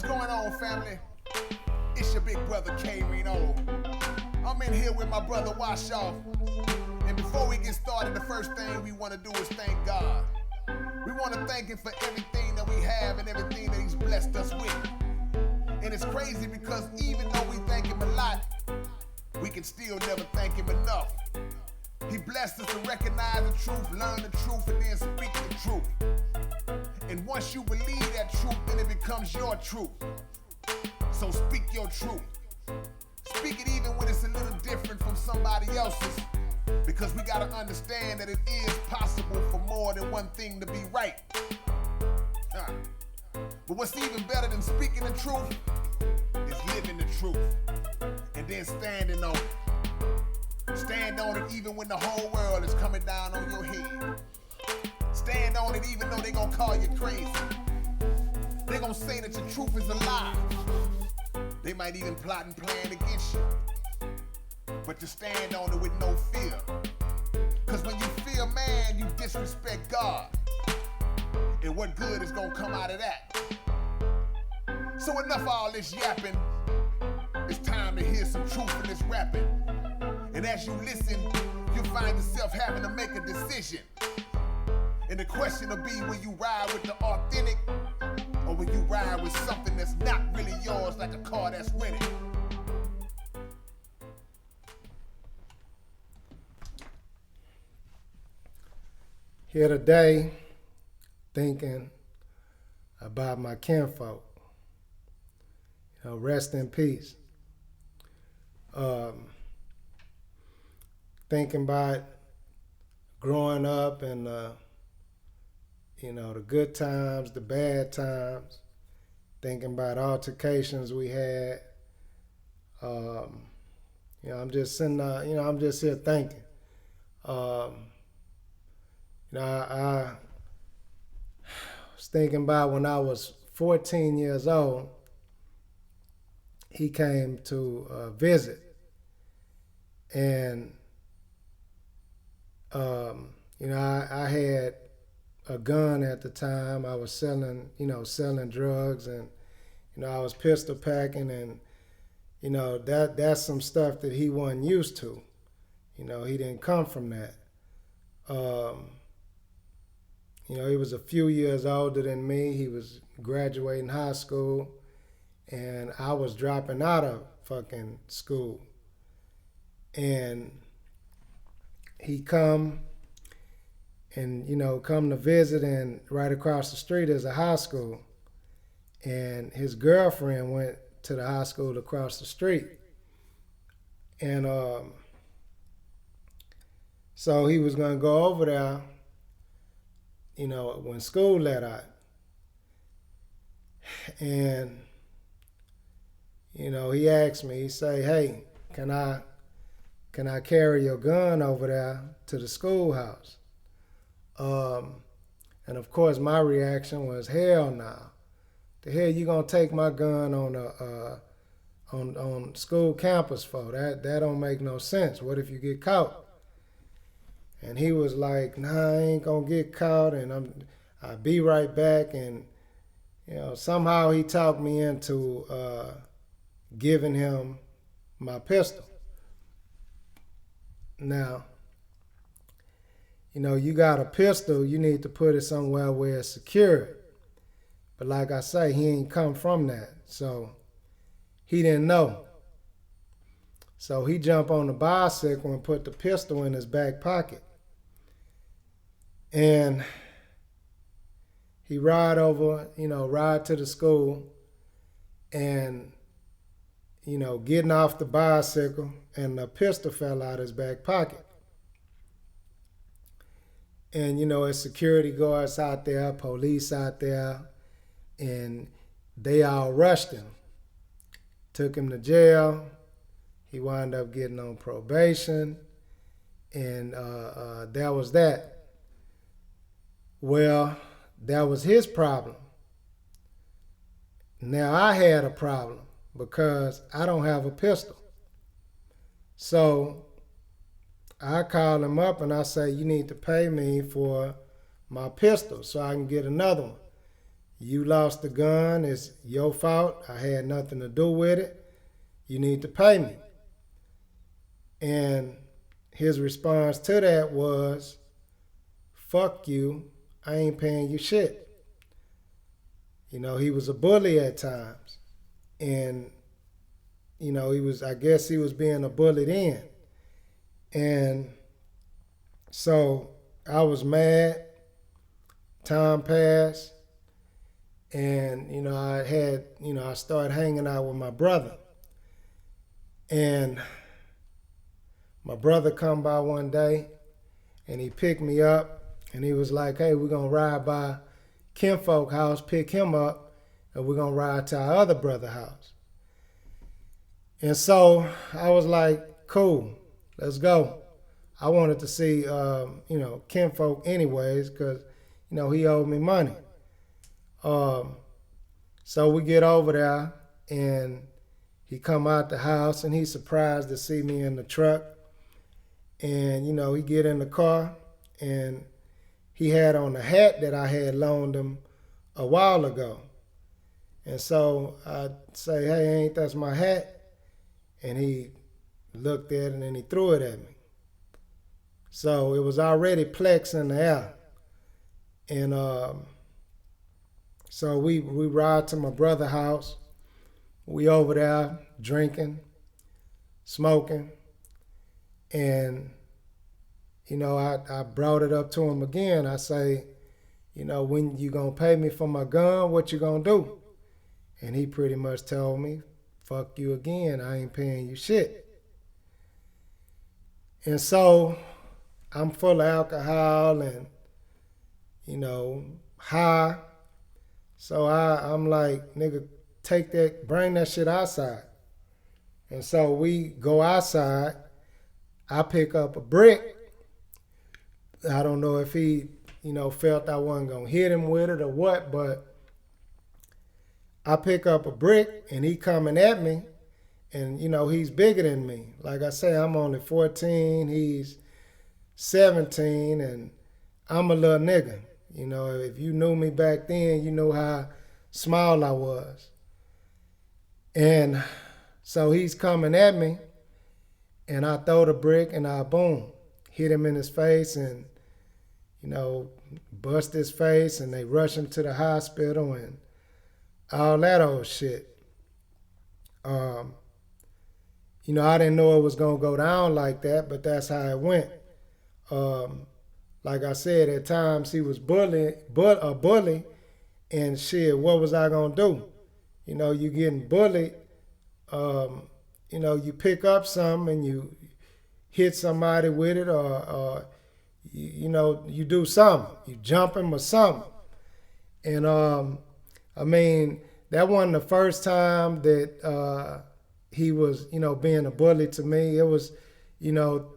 going on, family? It's your big brother K Reno. I'm in here with my brother Wash Off. And before we get started, the first thing we want to do is thank God. We want to thank him for everything that we have and everything that he's blessed us with. And it's crazy because even though we thank him a lot, we can still never thank him enough. He blessed us to recognize the truth, learn the truth, and then speak the truth. And once you believe that truth, then it becomes your truth. So speak your truth. Speak it even when it's a little different from somebody else's, because we gotta understand that it is possible for more than one thing to be right. But what's even better than speaking the truth is living the truth and then standing on it. Stand on it even when the whole world is coming down on your head. Stand on it even though they gonna call you crazy. They gonna say that your truth is a lie. They might even plot and plan against you. But you stand on it with no fear. Cause when you fear man, you disrespect God. And what good is gonna come out of that? So enough of all this yapping. It's time to hear some truth in this rapping. And as you listen, you'll find yourself having to make a decision. And the question will be, will you ride with the authentic, or will you ride with something that's not really yours, like a car that's rented? Here today, thinking about my kinfolk. Rest in peace. Thinking about growing up and the good times, the bad times. Thinking about altercations we had. I'm just sitting. I'm just here thinking. I was thinking about when I was 14 years old. He came to visit, and I had a gun at the time. I was selling drugs, and I was pistol packing, and that's some stuff that he wasn't used to. He didn't come from that. He was a few years older than me. He was graduating high school, and I was dropping out of fucking school. And he come to visit, and right across the street is a high school. And his girlfriend went to the high school across the street. And so he was gonna go over there, when school let out. And, he asked me, he say, hey, can I carry your gun over there to the schoolhouse? And of course my reaction was, hell no. The hell you gonna take my gun on school campus for? That don't make no sense. What if you get caught? And he was like, nah, I ain't gonna get caught, and I'll be right back. And somehow he talked me into giving him my pistol. Now, you got a pistol, you need to put it somewhere where it's secure. But like I say, he ain't come from that, so he didn't know. So he jumped on the bicycle and put the pistol in his back pocket. And he ride to the school, and, getting off the bicycle, and the pistol fell out of his back pocket. And, his security guards out there, police out there, and they all rushed him. Took him to jail. He wound up getting on probation, and that was that. Well, that was his problem. Now I had a problem because I don't have a pistol. So I call him up and I say, you need to pay me for my pistol so I can get another one. You lost the gun. It's your fault. I had nothing to do with it. You need to pay me. And his response to that was, fuck you. I ain't paying you shit. You know, he was a bully at times. And, you know, I guess he was being a bully then. And so I was mad. Time passed. And, you know, I started hanging out with my brother. And my brother come by one day and he picked me up and he was like, hey, we're going to ride by Kinfolk house, pick him up, and we're going to ride to our other brother house. And so I was like, cool, let's go. I wanted to see, you know, Kinfolk anyways because, you know, he owed me money. So we get over there and he come out the house and he's surprised to see me in the truck. And, you know, he get in the car and he had on the hat that I had loaned him a while ago. And so I say, hey, ain't that's my hat? And he looked at it and then he threw it at me. So it was already Plex in the air. And so we ride to my brother's house. We over there drinking, smoking. And, you know, I brought it up to him again. I say, you know, when you gonna pay me for my gun, what you gonna do? And he pretty much told me, fuck you again, I ain't paying you shit. And so I'm full of alcohol and, you know, high. So I'm like, nigga, bring that shit outside. And so we go outside. I pick up a brick. I don't know if he, you know, felt I wasn't going to hit him with it or what, but I pick up a brick and he coming at me and, you know, he's bigger than me. Like I say, I'm only 14, he's 17 and I'm a little nigga. You know, if you knew me back then, you know how small I was. And so he's coming at me and I throw the brick and I boom, hit him in his face and, you know, bust his face and they rush him to the hospital and all that old shit. You know, I didn't know it was going to go down like that, but that's how it went. Like I said, at times he was a bully and shit, what was I going to do? You know, you getting bullied. You know, you pick up something and you hit somebody with it or you know, you do something. You jump him or something. And, I mean, that wasn't the first time that he was, you know, being a bully to me. It was, you know,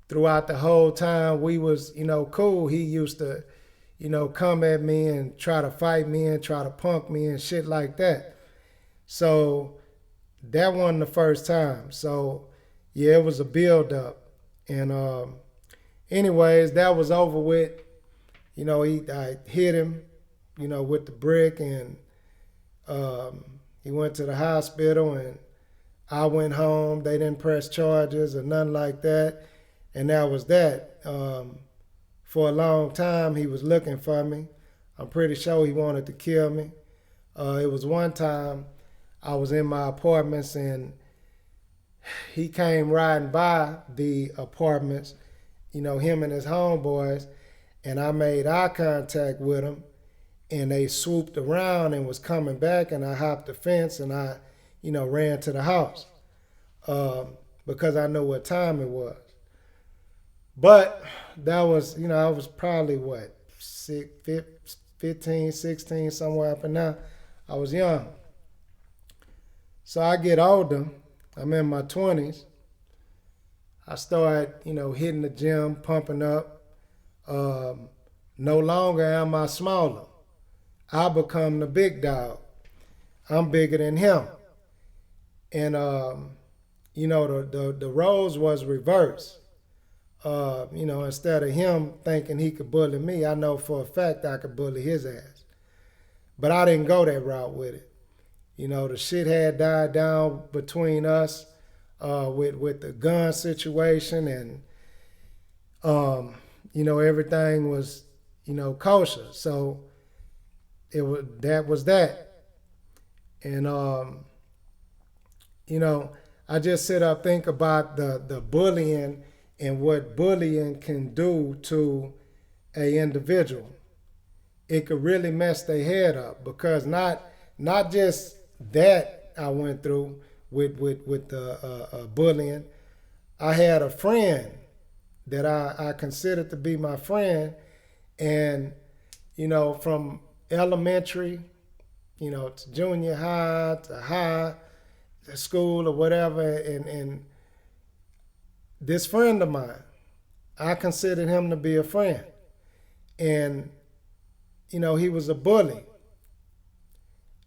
throughout the whole time we was, you know, cool. He used to, you know, come at me and try to fight me and try to punk me and shit like that. So that wasn't the first time. So yeah, it was a build up. And anyways, that was over with. You know, I hit him, you know, with the brick and he went to the hospital and I went home. They didn't press charges or nothing like that. And that was that. For a long time, he was looking for me. I'm pretty sure he wanted to kill me. It was one time I was in my apartments and he came riding by the apartments, you know, him and his homeboys, and I made eye contact with him and they swooped around and was coming back and I hopped the fence and I, you know, ran to the house because I knew what time it was. But that was, you know, I was probably what, 15, 16, somewhere up in there. I was young. So I get older. I'm in my 20s. I started, you know, hitting the gym, pumping up. No longer am I smaller. I become the big dog. I'm bigger than him. And, you know, the roles was reversed. You know, instead of him thinking he could bully me, I know for a fact I could bully his ass. But I didn't go that route with it. The shit had died down between us with the gun situation, and everything was kosher. So that was that. And I just sit up think about the bullying and what bullying can do to a individual. It could really mess their head up, because not just that I went through with the bullying. I had a friend that I considered to be my friend, and from elementary, to junior high to high to school or whatever, and this friend of mine, I considered him to be a friend, and he was a bully.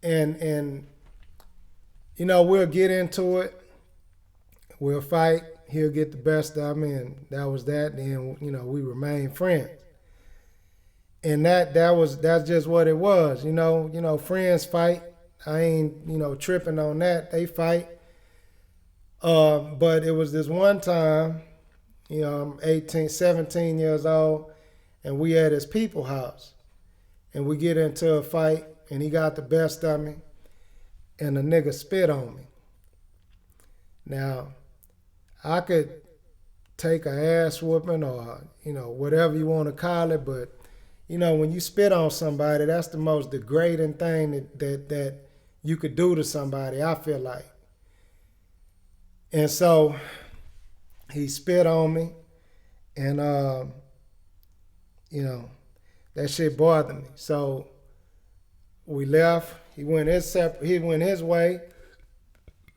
And we'll get into it. We'll fight. He'll get the best of me, and that was that. And we remain friends. And that's just what it was. Friends fight. I ain't tripping on that. They fight. But it was this one time, I'm 18, 17 years old, and we at his people house. And we get into a fight, and he got the best of me, and the nigga spit on me. Now, I could take a ass whooping or, whatever you want to call it, but, when you spit on somebody, that's the most degrading thing that you could do to somebody, I feel like. And so he spit on me, and, that shit bothered me. So we left. He went his way.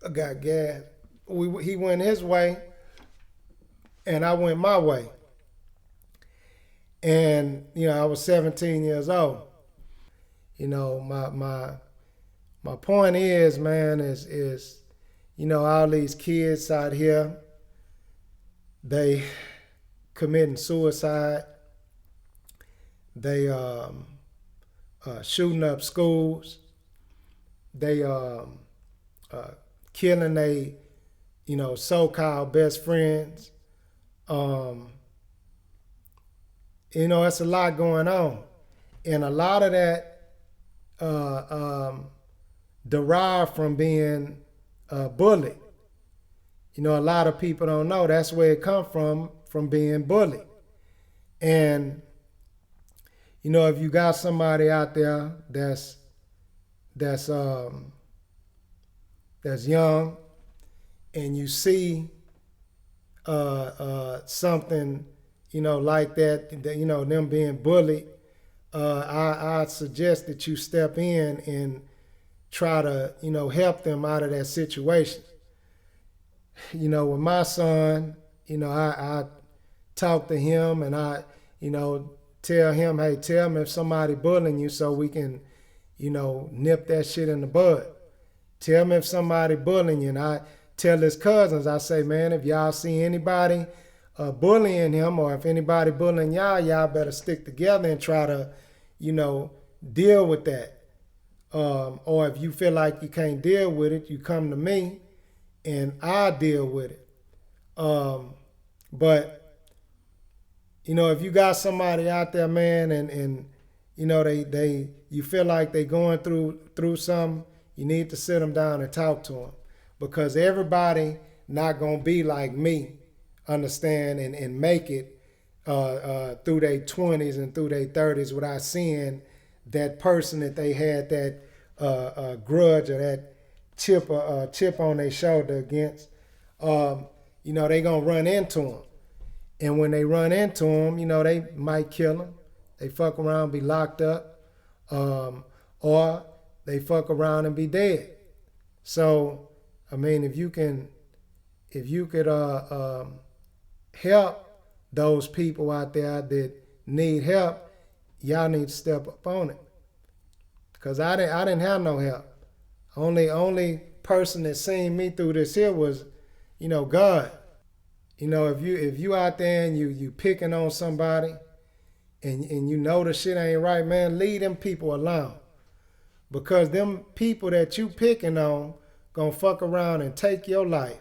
I got gas. He went his way, and I went my way. And I was 17 years old. My point is, man, is all these kids out here, they committing suicide. They shooting up schools. They killing they, so-called best friends. It's a lot going on. And a lot of that derived from being bullied. A lot of people don't know that's where it come from being bullied. And if you got somebody out there that's young, and you see something like that, them being bullied, I suggest that you step in and try to help them out of that situation. With my son, I talk to him, and I tell him, hey, tell me if somebody bullying you so we can, nip that shit in the bud. Tell me if somebody bullying you. And I tell his cousins, I say, man, if y'all see anybody bullying him, or if anybody bullying y'all better stick together and try to, deal with that. Or if you feel like you can't deal with it, you come to me and I deal with it. But if you got somebody out there, man, and you feel like they going through something, you need to sit them down and talk to them, because everybody not gonna be like me, understand, and make it through their 20s and through their 30s without seeing that person that they had that grudge or that chip on their shoulder against. They gonna run into them. And when they run into him, they might kill him. They fuck around, be locked up, or they fuck around and be dead. So, if you could help those people out there that need help, y'all need to step up on it. Because I didn't have no help. Only person that seen me through this here was, God. If you out there and you picking on somebody and the shit ain't right, man, leave them people alone. Because them people that you picking on gonna fuck around and take your life.